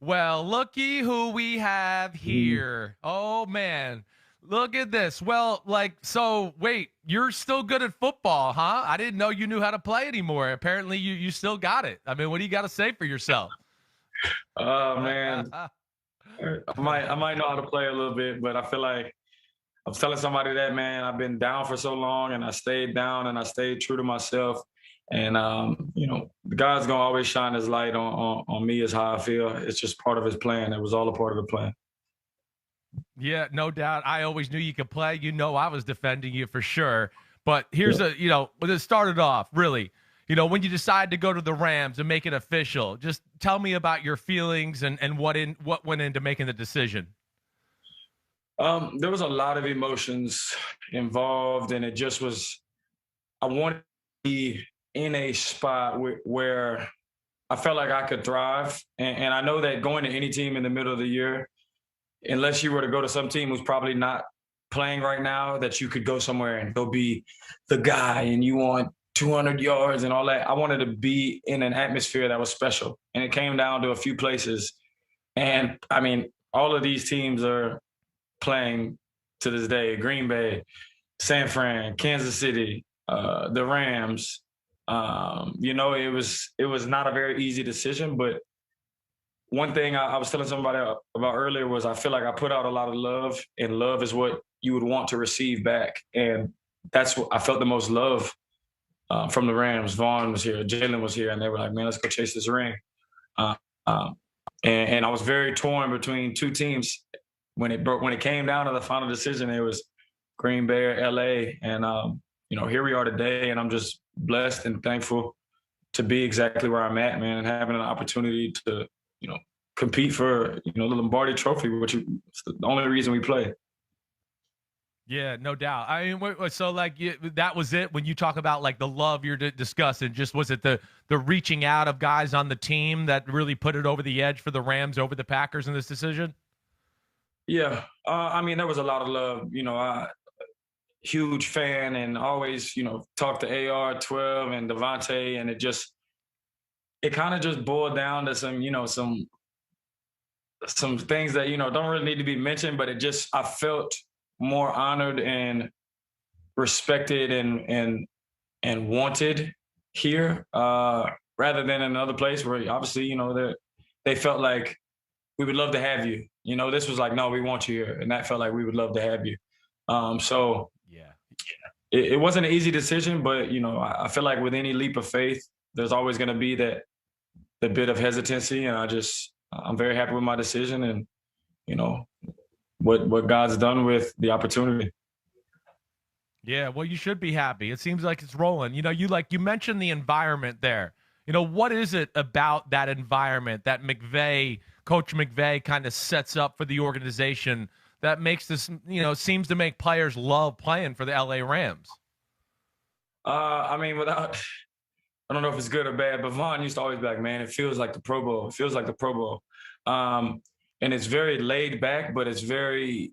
Well, looky who we have here. Oh, man. Look at this. Well, so wait, you're still good at football, huh? I didn't know you knew how to play anymore. Apparently, you still got it. I mean, what do you got to say for yourself? Oh man, I might know how to play a little bit, but I feel like I was telling somebody that, man, I've been down for so long and I stayed down and I stayed true to myself. And God's gonna always shine his light on me is how I feel. It's just part of his plan. It was all a part of the plan. Yeah, no doubt. I always knew you could play. I was defending you for sure. But here's when it started off, really, when you decided to go to the Rams and make it official, just tell me about your feelings and what went into making the decision. There was a lot of emotions involved, and it just was, I wanted to be in a spot where I felt like I could thrive. And I know that going to any team in the middle of the year, unless you were to go to some team who's probably not playing right now, that you could go somewhere and go be the guy and you want 200 yards and all that. I wanted to be in an atmosphere that was special. And it came down to a few places. And I mean, all of these teams are playing to this day: Green Bay, San Fran, Kansas City, the Rams. It was not a very easy decision, but one thing I was telling somebody about earlier was I feel like I put out a lot of love, and love is what you would want to receive back. And that's what I felt the most love from the Rams. Vaughn was here, Jalen was here, and they were like, man, let's go chase this ring. Uh, um, and I was very torn between two teams. When it came down to the final decision, it was Green Bay or LA. And, here we are today, and I'm just blessed and thankful to be exactly where I'm at, man, and having an opportunity to, compete for, the Lombardi Trophy, which is the only reason we play. Yeah, no doubt. I mean, so that was it when you talk about the love you're discussing. Just was it the reaching out of guys on the team that really put it over the edge for the Rams over the Packers in this decision? Yeah, there was a lot of love. Huge fan and always, talk to AR-12 and Devontae, and it kind of just boiled down to some things that, don't really need to be mentioned, but I felt more honored and respected and wanted here, rather than in another place where obviously, they felt like we would love to have you. This was like, no, we want you here. And that felt like we would love to have you. So yeah, it wasn't an easy decision, but, I feel like with any leap of faith, there's always going to be the bit of hesitancy. And I'm very happy with my decision and, what God's done with the opportunity. Yeah, well, you should be happy. It seems like it's rolling. You mentioned the environment there. What is it about that environment that Coach McVay kind of sets up for the organization that makes this, seems to make players love playing for the LA Rams? I don't know if it's good or bad, but Vaughn used to always be like, man, it feels like the Pro Bowl. It feels like the Pro Bowl. And it's very laid back, but it's very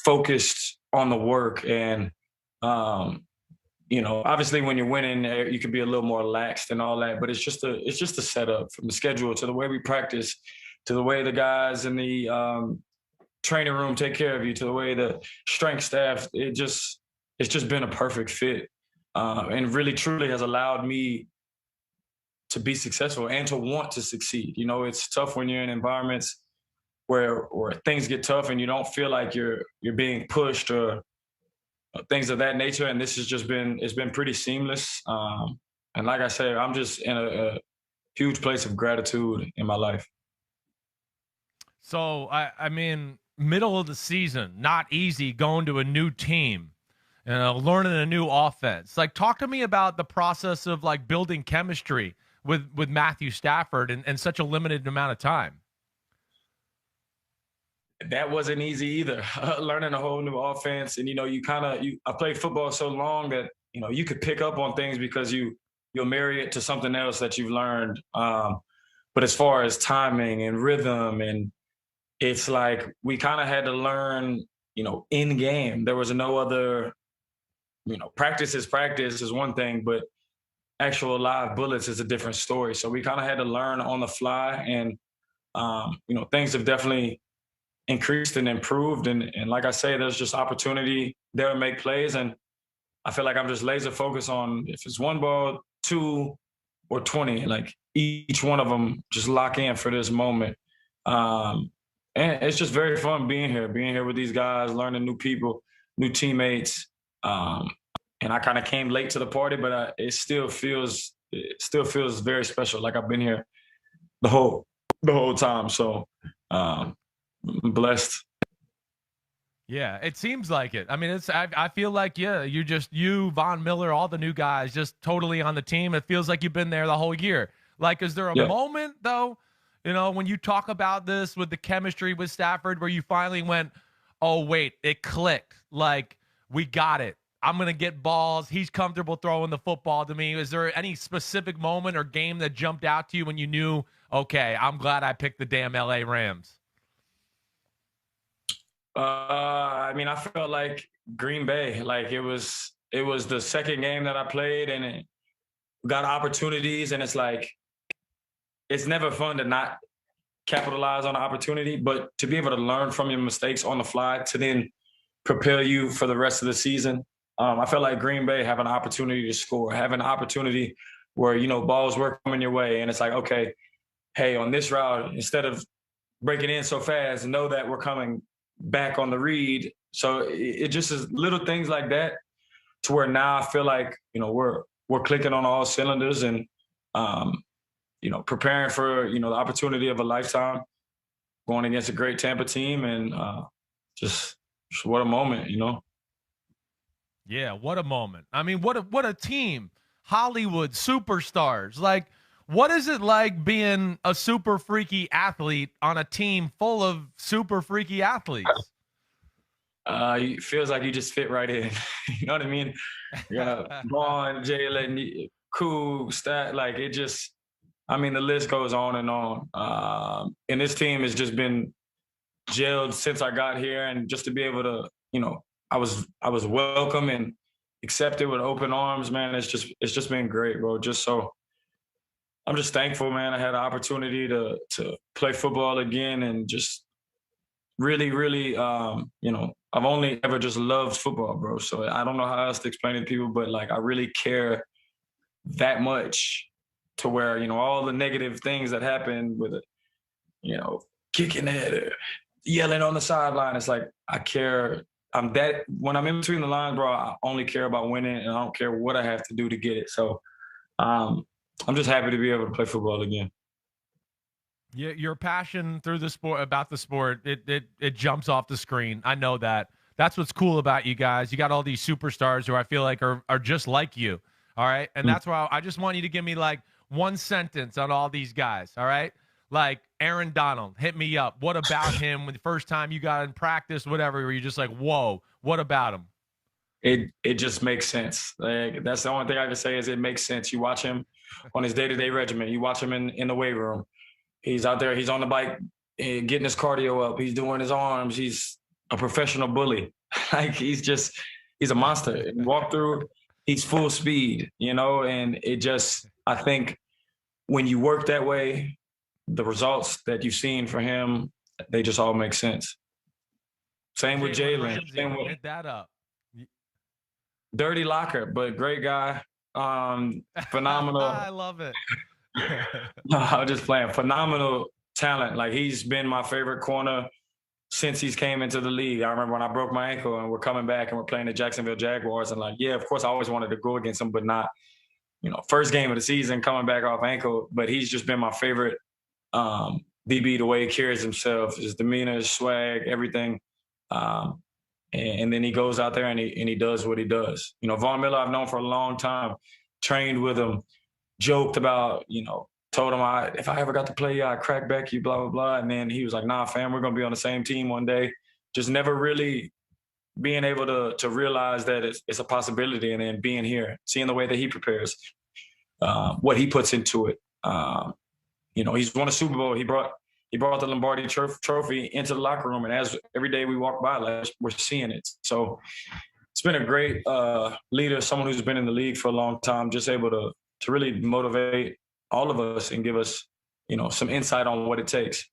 focused on the work. And, obviously when you're winning, you can be a little more laxed and all that, but it's just a setup, from the schedule to the way we practice, to the way the guys in the training room take care of you, to the way the strength staff, it's just been a perfect fit. And really truly has allowed me to be successful and to want to succeed. It's tough when you're in environments where things get tough and you don't feel like you're being pushed or things of that nature. And this has it's been pretty seamless. And like I said, I'm just in a huge place of gratitude in my life. So, middle of the season, not easy going to a new team and learning a new offense. Talk to me about the process of building chemistry with Matthew Stafford in such a limited amount of time. That wasn't easy either. Learning a whole new offense. And, I played football so long that, you could pick up on things because you'll marry it to something else that you've learned. But as far as timing and rhythm, and it's like we kind of had to learn, in game. There was no other, practice is one thing, but actual live bullets is a different story. So we kind of had to learn on the fly. And things have definitely increased and improved. And like I say, there's just opportunity there to make plays. And I feel like I'm just laser focused on if it's one ball, two, or 20, like each one of them just lock in for this moment. And it's just very fun being here with these guys, learning new people, new teammates. And I kind of came late to the party, but it still feels very special. Like I've been here the whole time. So I'm blessed. Yeah, it seems like it. I mean, I feel like, yeah, you, Von Miller, all the new guys, just totally on the team. It feels like you've been there the whole year. Like, is there a moment, though, when you talk about this with the chemistry with Stafford where you finally went, oh, wait, it clicked. Like, we got it. I'm going to get balls. He's comfortable throwing the football to me. Is there any specific moment or game that jumped out to you when you knew, okay, I'm glad I picked the damn LA Rams? I mean, I felt like Green Bay, like it was the second game that I played and it got opportunities. And it's like, it's never fun to not capitalize on the opportunity, but to be able to learn from your mistakes on the fly to then propel you for the rest of the season. I felt like Green Bay have an opportunity to score, have an opportunity where, balls were coming your way. And it's like, okay, hey, on this route, instead of breaking in so fast, know that we're coming back on the read. So it just is little things like that to where now I feel like, we're clicking on all cylinders and, preparing for, the opportunity of a lifetime going against a great Tampa team and just what a moment, Yeah, what a moment. I mean, what a team. Hollywood superstars. Like, what is it like being a super freaky athlete on a team full of super freaky athletes? It feels like you just fit right in. You know what I mean? Yeah, Vaughn, Jalen, cool, stat, like it just, I mean, the list goes on and on. And this team has just been gelled since I got here, and just to be able to, I was welcome and accepted with open arms, man. It's just been great, bro. I'm just thankful, man. I had an opportunity to play football again and just really, really, I've only ever just loved football, bro. So I don't know how else to explain it to people, but like I really care that much to where, all the negative things that happen with it, kicking it or yelling on the sideline. It's like, I care. When I'm in between the lines, bro, I only care about winning and I don't care what I have to do to get it. So I'm just happy to be able to play football again. Yeah, your passion through the sport, about the sport, it jumps off the screen. I know that. That's what's cool about you guys. You got all these superstars who I feel like are just like you. All right. And that's why I just want you to give me like one sentence on all these guys. All right. Like Aaron Donald, hit me up. What about him when the first time you got in practice, whatever, where you're just like, whoa, what about him? It just makes sense. Like that's the only thing I can say is it makes sense. You watch him on his day-to-day regimen. You watch him in the weight room. He's out there. He's on the bike, getting his cardio up. He's doing his arms. He's a professional bully. Like he's a monster. Walk through, he's full speed, and I think when you work that way, the results that you've seen for him, they just all make sense. Same with Jalen. Hit that up. Dirty locker, but great guy. Phenomenal. I love it. No, I'm just playing. Phenomenal talent. Like he's been my favorite corner since he's came into the league. I remember when I broke my ankle and we're coming back and we're playing the Jacksonville Jaguars, and like, yeah, of course I always wanted to go against him, but not, first game of the season coming back off ankle. But he's just been my favorite DB, the way he carries himself, his demeanor, his swag, everything. And then he goes out there and he does what he does. Von Miller I've known for a long time, trained with him, joked about, told him if I ever got to play you, I'd crack back you, blah, blah, blah. And then he was like, nah, fam, we're going to be on the same team one day. Just never really being able to realize that it's a possibility, and then being here, seeing the way that he prepares, what he puts into it. He's won a Super Bowl. He brought the Lombardi trophy into the locker room, and as every day we walk by, like, we're seeing it. So it's been a great leader, someone who's been in the league for a long time, just able to really motivate all of us and give us, some insight on what it takes.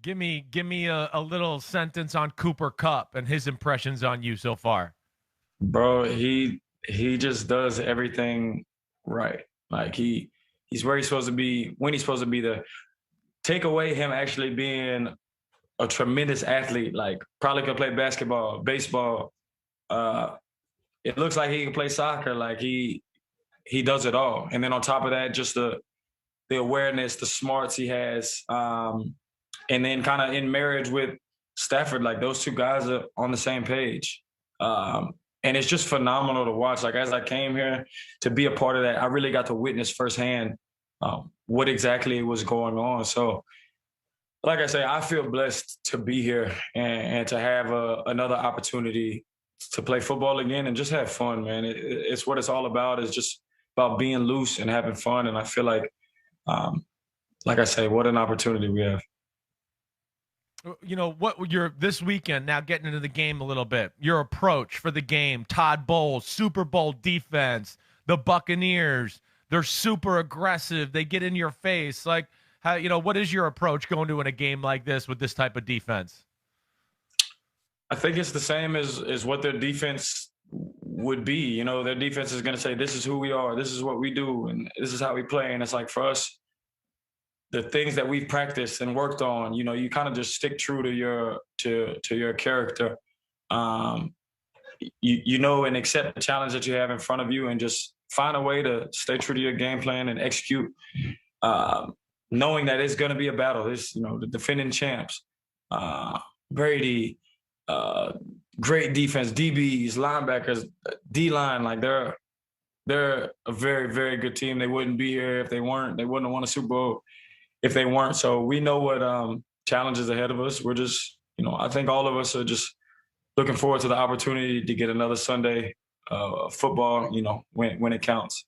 Give me a little sentence on Cooper Kupp and his impressions on you so far. Bro, he just does everything right. Like he's where he's supposed to be when he's supposed to be. The take away him actually being a tremendous athlete, like probably could play basketball, baseball. Uh, it looks like he can play soccer. Like he does it all. And then on top of that, just the awareness, the smarts he has, and then kind of in marriage with Stafford, like those two guys are on the same page. And it's just phenomenal to watch. Like as I came here to be a part of that, I really got to witness firsthand what exactly was going on. So, like I say, I feel blessed to be here and to have another opportunity to play football again and just have fun, man. It's what it's all about. It's just about being loose and having fun. And I feel like I say, what an opportunity we have. You know what your this weekend, now getting into the game a little bit, your approach for the game, Todd Bowles, Super Bowl defense, the Buccaneers, they're super aggressive, they get in your face. Like, how, what is your approach going to in a game like this with this type of defense? I think it's the same as what their defense would be. Their defense is going to say, this is who we are, this is what we do, and this is how we play. And it's like, for us, the things that we've practiced and worked on, you kind of just stick true to your character, and accept the challenge that you have in front of you, and just find a way to stay true to your game plan and execute, knowing that it's going to be a battle. It's the defending champs, Brady, great defense, DBs, linebackers, D-line. Like they're a very, very good team. They wouldn't be here if they weren't. They wouldn't have won a Super Bowl if they weren't. So we know what challenges ahead of us. We're just, I think all of us are just looking forward to the opportunity to get another Sunday football, when it counts.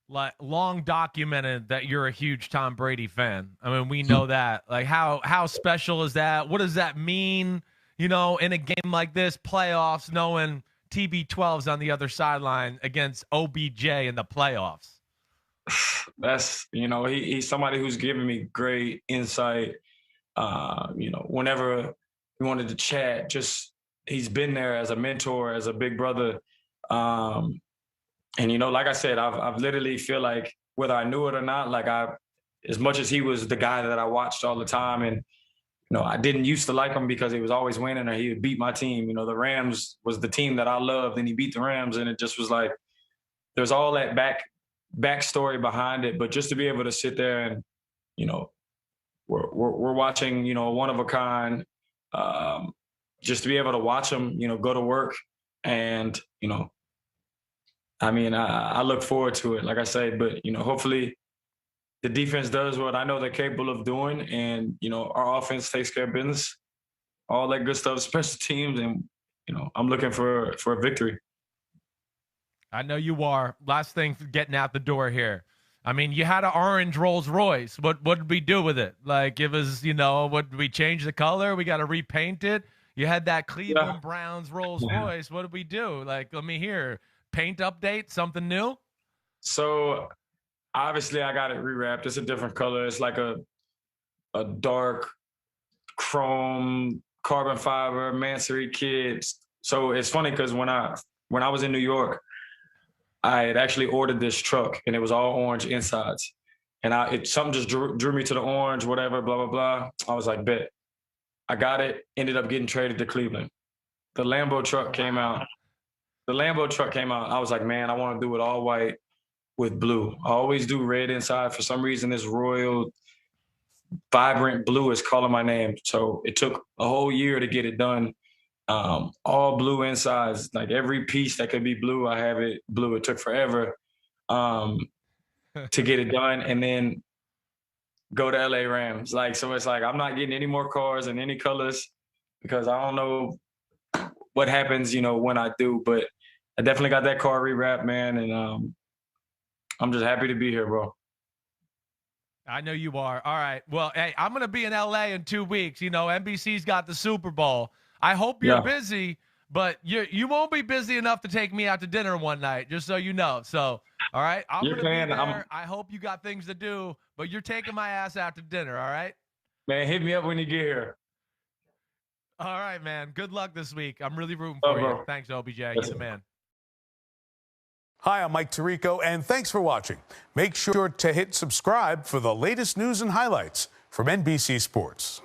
Like, long documented that you're a huge Tom Brady fan. I mean, we know that. Like, how special is that? What does that mean, in a game like this, playoffs, knowing TB12's on the other sideline against OBJ in the playoffs? That's, he's somebody who's given me great insight. Whenever we wanted to chat, just he's been there as a mentor, as a big brother. And like I said, I've literally feel like whether I knew it or not, like as much as he was the guy that I watched all the time, and I didn't used to like him because he was always winning or he would beat my team. The Rams was the team that I loved, and he beat the Rams, and it just was like there's all that backstory behind it. But just to be able to sit there and we're watching a one of a kind, just to be able to watch him go to work, and I look forward to it, like I say. But hopefully the defense does what I know they're capable of doing, and our offense takes care of business, all that good stuff, special teams, and I'm looking for a victory. I know you are. Last thing for getting out the door here. I mean, you had an orange Rolls Royce. What did we do with it? Like, it was, what did we change the color? We got to repaint it. You had that Cleveland Browns Rolls Royce. What did we do? Like, let me hear. Paint update, something new? So obviously I got it rewrapped. It's a different color. It's like a dark chrome carbon fiber Mansory kid. So it's funny because when I was in New York, I had actually ordered this truck, and it was all orange insides. And something just drew me to the orange, whatever, blah, blah, blah. I was like, bet. I got it, ended up getting traded to Cleveland. The Lambo truck came out. I was like, man, I want to do it all white with blue. I always do red inside. For some reason, this royal, vibrant blue is calling my name. So it took a whole year to get it done. All blue insides, like every piece that could be blue, I have it blue. It took forever to get it done, and then go to LA Rams. So it's like I'm not getting any more cars in any colors because I don't know what happens, when I do. But I definitely got that car rewrapped, man, and I'm just happy to be here, bro. I know you are. All right. Well, hey, I'm going to be in LA in 2 weeks. NBC's got the Super Bowl. I hope you're busy, but you won't be busy enough to take me out to dinner one night, just so you know. So, all right, I'm going to be there. I hope you got things to do, but you're taking my ass out to dinner, all right? Man, hit me up when you get here. All right, man. Good luck this week. I'm really rooting Oh, for you. bro. Thanks, OBJ. You're Yes, the sir. man. Hi, I'm Mike Tirico, and thanks for watching. Make sure to hit subscribe for the latest news and highlights from NBC Sports.